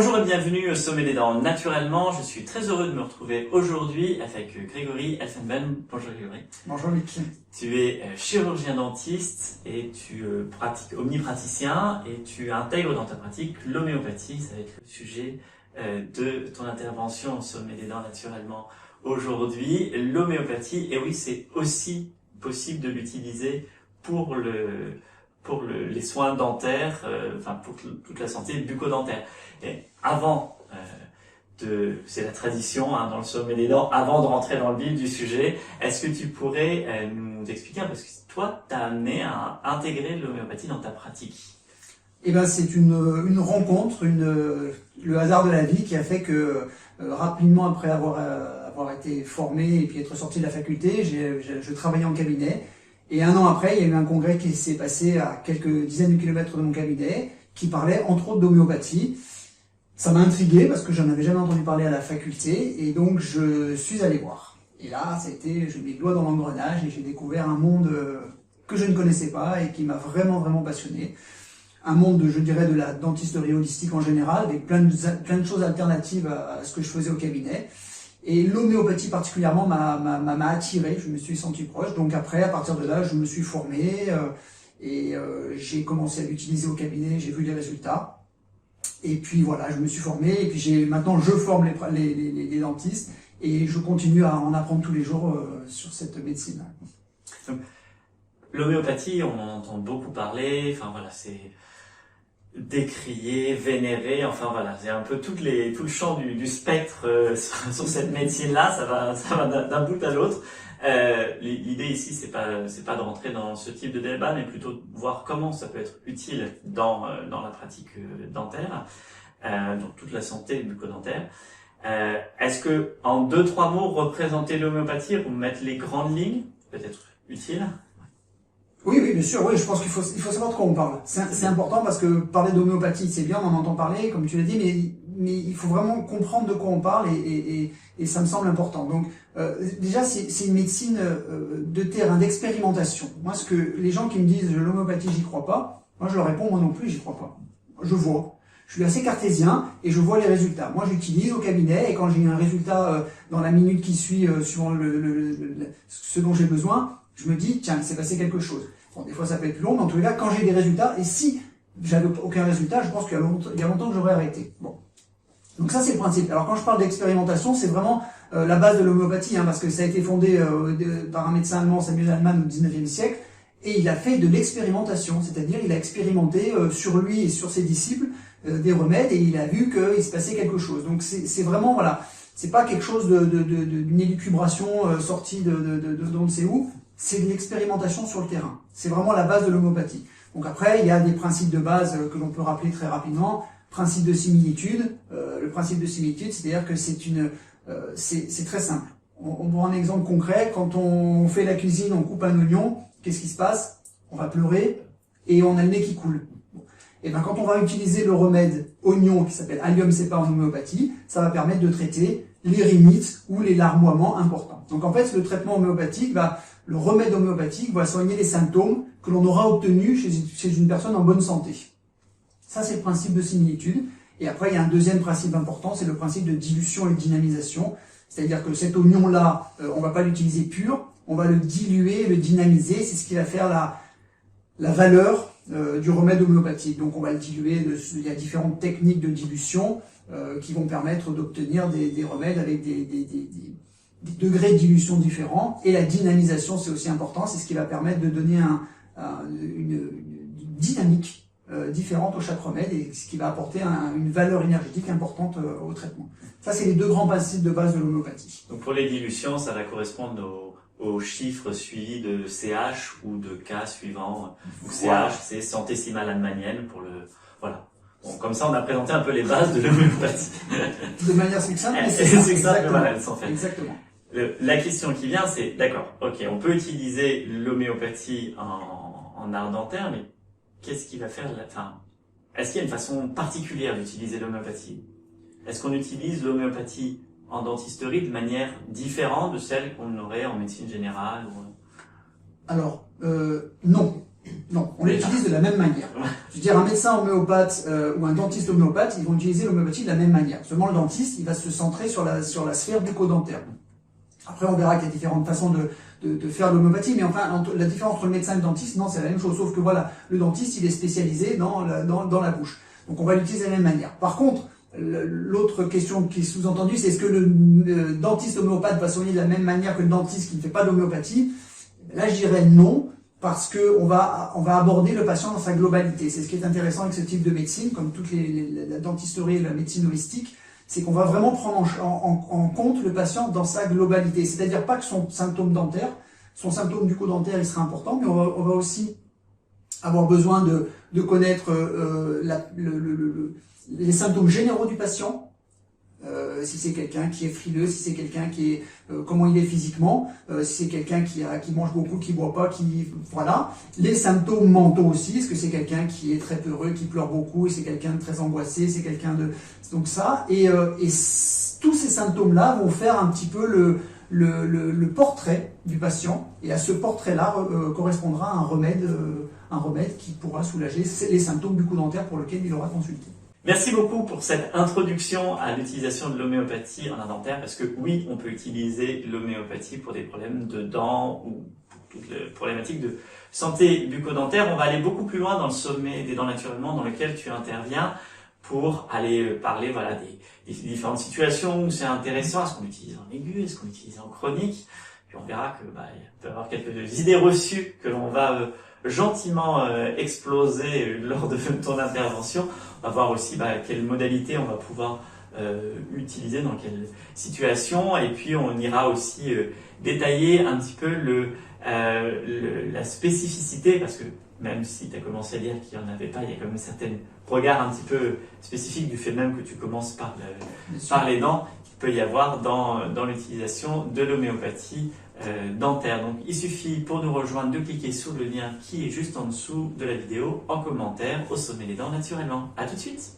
Bonjour et bienvenue au Sommet des Dents Naturellement. Je suis très heureux de me retrouver aujourd'hui avec Grégory Elfenben. Bonjour Grégory. Bonjour Luc. Tu es chirurgien dentiste et tu pratiques omnipraticien et tu intègres dans ta pratique l'homéopathie. Ça va être le sujet de ton intervention au Sommet des Dents Naturellement aujourd'hui. L'homéopathie, et oui, c'est aussi possible de l'utiliser pour les soins dentaires, pour toute la santé bucco-dentaire. Et avant c'est la tradition dans le Sommet des Dents, avant de rentrer dans le vif du sujet, est-ce que tu pourrais nous expliquer, parce que toi, t'as amené à intégrer l'homéopathie dans ta pratique? Eh ben, c'est une rencontre, le hasard de la vie qui a fait que rapidement après avoir été formé et puis être sorti de la faculté, je travaillais en cabinet. Et un an après, il y a eu un congrès qui s'est passé à quelques dizaines de kilomètres de mon cabinet, qui parlait entre autres d'homéopathie. Ça m'a intrigué parce que j'en avais jamais entendu parler à la faculté, et donc je suis allé voir. Et là, j'ai mis le doigt dans l'engrenage et j'ai découvert un monde que je ne connaissais pas et qui m'a vraiment passionné. Un monde, je dirais, de la dentisterie holistique en général, avec plein de choses alternatives à ce que je faisais au cabinet. Et l'homéopathie particulièrement m'a attiré, je me suis senti proche. Donc après, à partir de là, je me suis formé et j'ai commencé à l'utiliser au cabinet, j'ai vu les résultats. Et puis voilà, je me suis formé et puis maintenant je forme les dentistes et je continue à en apprendre tous les jours sur cette médecine. L'homéopathie, on en entend beaucoup parler, c'est décrié, vénéré, c'est un peu tout le champ du spectre sur cette médecine-là, ça va d'un bout à l'autre. L'idée ici, c'est pas de rentrer dans ce type de débat, mais plutôt de voir comment ça peut être utile dans la pratique dentaire, dans toute la santé bucco-dentaire. Est-ce que, en 2-3 mots, représenter l'homéopathie, mettre les grandes lignes, peut-être utile? Oui, bien sûr, oui, je pense qu'il faut savoir de quoi on parle. C'est important parce que parler d'homéopathie, c'est bien, on en entend parler, comme tu l'as dit, mais il faut vraiment comprendre de quoi on parle et ça me semble important. Donc, déjà, c'est une médecine de terrain, d'expérimentation. Moi, les gens qui me disent l'homéopathie, j'y crois pas, moi je leur réponds, moi non plus, j'y crois pas. Je vois. Je suis assez cartésien et je vois les résultats. Moi, j'utilise au cabinet et quand j'ai un résultat dans la minute qui suit, suivant ce dont j'ai besoin, je me dis, tiens, il s'est passé quelque chose. Bon, des fois, ça peut être long, mais en tout cas, quand j'ai des résultats, et si j'avais aucun résultat, je pense qu'il y a longtemps que j'aurais arrêté. Bon. Donc ça, c'est le principe. Alors, quand je parle d'expérimentation, c'est vraiment la base de l'homéopathie, parce que ça a été fondé par un médecin allemand, Samuel Hahnemann, au XIXe siècle, et il a fait de l'expérimentation, c'est-à-dire il a expérimenté sur lui et sur ses disciples des remèdes, et il a vu qu'il se passait quelque chose. Donc c'est vraiment, voilà, c'est pas quelque chose d'une élucubration sortie d'on ne sait où, c'est de l'expérimentation sur le terrain. C'est vraiment la base de l'homéopathie. Donc après, il y a des principes de base que l'on peut rappeler très rapidement. Principe de similitude. Le principe de similitude, c'est-à-dire que c'est très simple. On prend un exemple concret. Quand on fait la cuisine, on coupe un oignon, qu'est-ce qui se passe? On va pleurer et on a le nez qui coule. Et ben quand on va utiliser le remède oignon qui s'appelle Allium cepa en homéopathie, ça va permettre de traiter les rhinites ou les larmoiements importants. Donc en fait, le traitement homéopathique le remède homéopathique va soigner les symptômes que l'on aura obtenus chez une personne en bonne santé. Ça, c'est le principe de similitude. Et après, il y a un deuxième principe important, c'est le principe de dilution et de dynamisation. C'est-à-dire que cet oignon-là, on va pas l'utiliser pur, on va le diluer, le dynamiser. C'est ce qui va faire la valeur du remède homéopathique. Donc on va le diluer, il y a différentes techniques de dilution qui vont permettre d'obtenir des remèdes avec des degrés de dilution différents. Et la dynamisation, c'est aussi important, c'est ce qui va permettre de donner une dynamique différente au chaque remède et ce qui va apporter une valeur énergétique importante au traitement. Ça, c'est les deux grands principes de base de l'homéopathie. Donc pour les dilutions, ça va correspondre aux chiffres suivis de CH ou de K suivant. Voilà. CH, c'est centésimale hahnemannienne pour voilà. Bon, comme ça, on a présenté un peu les bases de l'homéopathie. De manière succincte, mais c'est ça. Exactement. Elles sont faites. Exactement. La question qui vient, c'est, d'accord, ok, on peut utiliser l'homéopathie en art dentaire, mais qu'est-ce qui va faire est-ce qu'il y a une façon particulière d'utiliser l'homéopathie? Est-ce qu'on utilise l'homéopathie en dentisterie de manière différente de celle qu'on aurait en médecine générale Alors, non. Non, on l'utilise de la même manière. Je veux dire, un médecin homéopathe ou un dentiste homéopathe, ils vont utiliser l'homéopathie de la même manière. Seulement, le dentiste, il va se centrer sur la sphère bucco-dentaire. Après, on verra qu'il y a différentes façons de faire l'homéopathie, mais enfin, la différence entre le médecin et le dentiste, non, c'est la même chose, sauf que voilà, le dentiste, il est spécialisé dans la bouche. Donc, on va l'utiliser de la même manière. Par contre, l'autre question qui est sous-entendue, c'est est-ce que le dentiste homéopathe va soigner de la même manière que le dentiste qui ne fait pas d'homéopathie? Là, je dirais non, parce que on va aborder le patient dans sa globalité. C'est ce qui est intéressant avec ce type de médecine, comme toute la dentisterie et la médecine holistique, c'est qu'on va vraiment prendre en compte le patient dans sa globalité. C'est-à-dire pas que son symptôme dentaire, son symptôme bucco-dentaire, il sera important, mais on va aussi avoir besoin de connaître les symptômes généraux du patient, si c'est quelqu'un qui est frileux, si c'est quelqu'un qui est comment il est physiquement, si c'est quelqu'un qui mange beaucoup, qui boit pas, voilà. Les symptômes mentaux aussi, est-ce que c'est quelqu'un qui est très peureux, qui pleure beaucoup, et c'est quelqu'un de très angoissé, c'est quelqu'un de donc ça et tous ces symptômes-là vont faire un petit peu le portrait du patient, et à ce portrait-là correspondra un remède qui pourra soulager les symptômes bucco-dentaires pour lesquels il aura consulté. Merci beaucoup pour cette introduction à l'utilisation de l'homéopathie en art dentaire, parce que oui, on peut utiliser l'homéopathie pour des problèmes de dents ou pour toutes les problématiques de santé bucco-dentaire. On va aller beaucoup plus loin dans le sommet des dents naturellement, dans lequel tu interviens pour aller parler voilà, des différentes situations où c'est intéressant. Est-ce qu'on l'utilise en aigu, est-ce qu'on l'utilise en chronique? Puis on verra que il peut y avoir quelques idées reçues que l'on va gentiment exploser lors de ton intervention. On va voir aussi quelles modalités on va pouvoir utiliser, dans quelle situation, et puis on ira aussi détailler un petit peu la spécificité, parce que même si tu as commencé à dire qu'il n'y en avait pas, il y a quand même certains regards un petit peu spécifiques du fait même que tu commences par les dents, qu'il peut y avoir dans l'utilisation de l'homéopathie dentaire. Donc il suffit pour nous rejoindre de cliquer sur le lien qui est juste en dessous de la vidéo en commentaire au sommet des dents naturellement. À tout de suite.